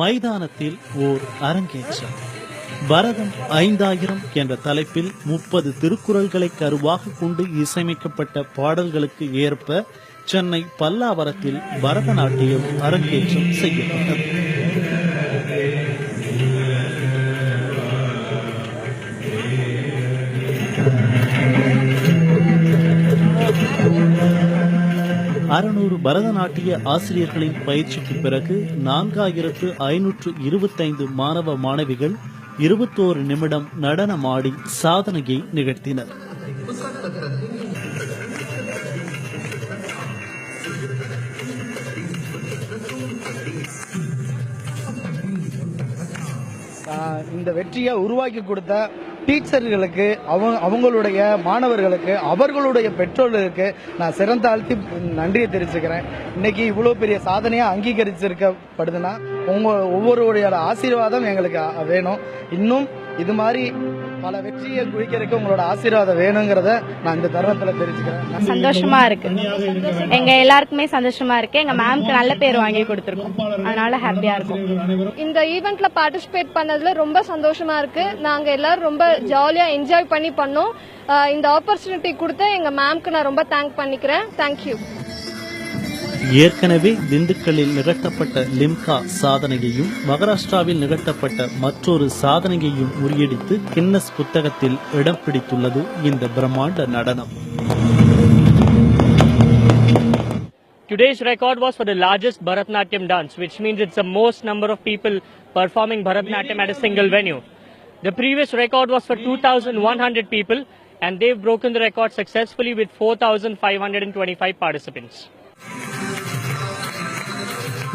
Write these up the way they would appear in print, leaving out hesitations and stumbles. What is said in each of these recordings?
மைதானத்தில் ஓர் அரங்கேற்றம். பரதம் 5000 என்ற தலைப்பில் 30 திருக்குறள்களை கருவாக கொண்டு இசையமைக்கப்பட்ட பாடல்களுக்கு ஏற்ப சென்னை பல்லாவரத்தில் பரதநாட்டியம் அரங்கேற்றம் செய்யப்பட்டது. அறுநூறு பரதநாட்டிய ஆசிரியர்களின் பயிற்சிக்கு பிறகு 4525 மாணவ மாணவிகள் 21 நிமிடம் நடனமாடி சாதனையை நிகழ்த்தினர். இந்த வெற்றியை உருவாக்கி கொடுத்த டீச்சர்களுக்கு, அவங்களுடைய மாணவர்களுக்கு, அவர்களுடைய பெற்றோர்களுக்கு நான் சிறந்தாழ்த்தி நன்றியை தெரிவிச்சுக்கிறேன். இன்னைக்கு இவ்வளவு பெரிய சாதனையா அங்கீகரிச்சிருக்கப்படுதுன்னா ஒவ்வொருடைய ஆசீர்வாதம் எங்களுக்கு வேணும். இன்னும் இது மாதிரி பல வெற்றியை குவிக்கிறதுக்கு உங்களோட ஆசீர்வாதம் வேணுங்கிறத நான் இந்த தருணத்துல தெரிஞ்சுக்கிறேன். சந்தோஷமா இருக்கு, எங்க எல்லாருக்குமே சந்தோஷமா இருக்கு. எங்க மேம்க்கு நல்ல பேர் வாங்கி கொடுத்துருக்கோம், அதனால ஹாப்பியா இருக்கும். இந்த ஈவெண்ட்ல பார்ட்டிசிபேட் பண்ணதுல ரொம்ப சந்தோஷமா இருக்கு. நாங்க எல்லாரும் ரொம்ப ஜாலியா என்ஜாய் பண்ணி பண்ணோம். இந்த ஆப்பர்ச்சுனிட்டி கொடுத்த எங்க மேம்க்கு நான் ரொம்ப தேங்க் பண்ணிக்கிறேன். தேங்க்யூ. ஏற்கனவே திண்டுக்கல்லில் நிகழ்த்தப்பட்ட லிம்கா சாதனையையும் மகாராஷ்டிராவில் நிகழ்த்தப்பட்ட மற்றொரு சாதனையையும் முறியடித்து கின்னஸ் புத்தகத்தில் இடம் பிடித்துள்ளது இந்த பிரம்மாண்ட நடனம். Today's record was for the largest Bharatanatyam dance, which means it's the most number of people performing Bharatanatyam at a single venue. The previous record was for 2,100 people, and they've broken the record successfully with 4,525 participants.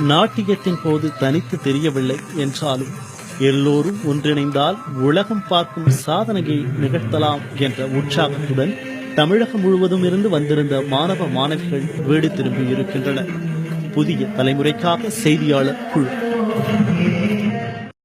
நாட்டியத்தின் போது தனித்து தெரியவில்லை என்றாலும் எல்லோரும் ஒன்றிணைந்தால் உலகம் பார்க்கும் சாதனையை நிகழ்த்தலாம் என்ற உற்சாகத்துடன் தமிழகம் முழுவதும் இருந்து வந்திருந்த மாணவ மாணவிகள் வீடு திரும்பி இருக்கின்றனர். புதிய தலைமுறைக்காக செய்தியாளர் குழு.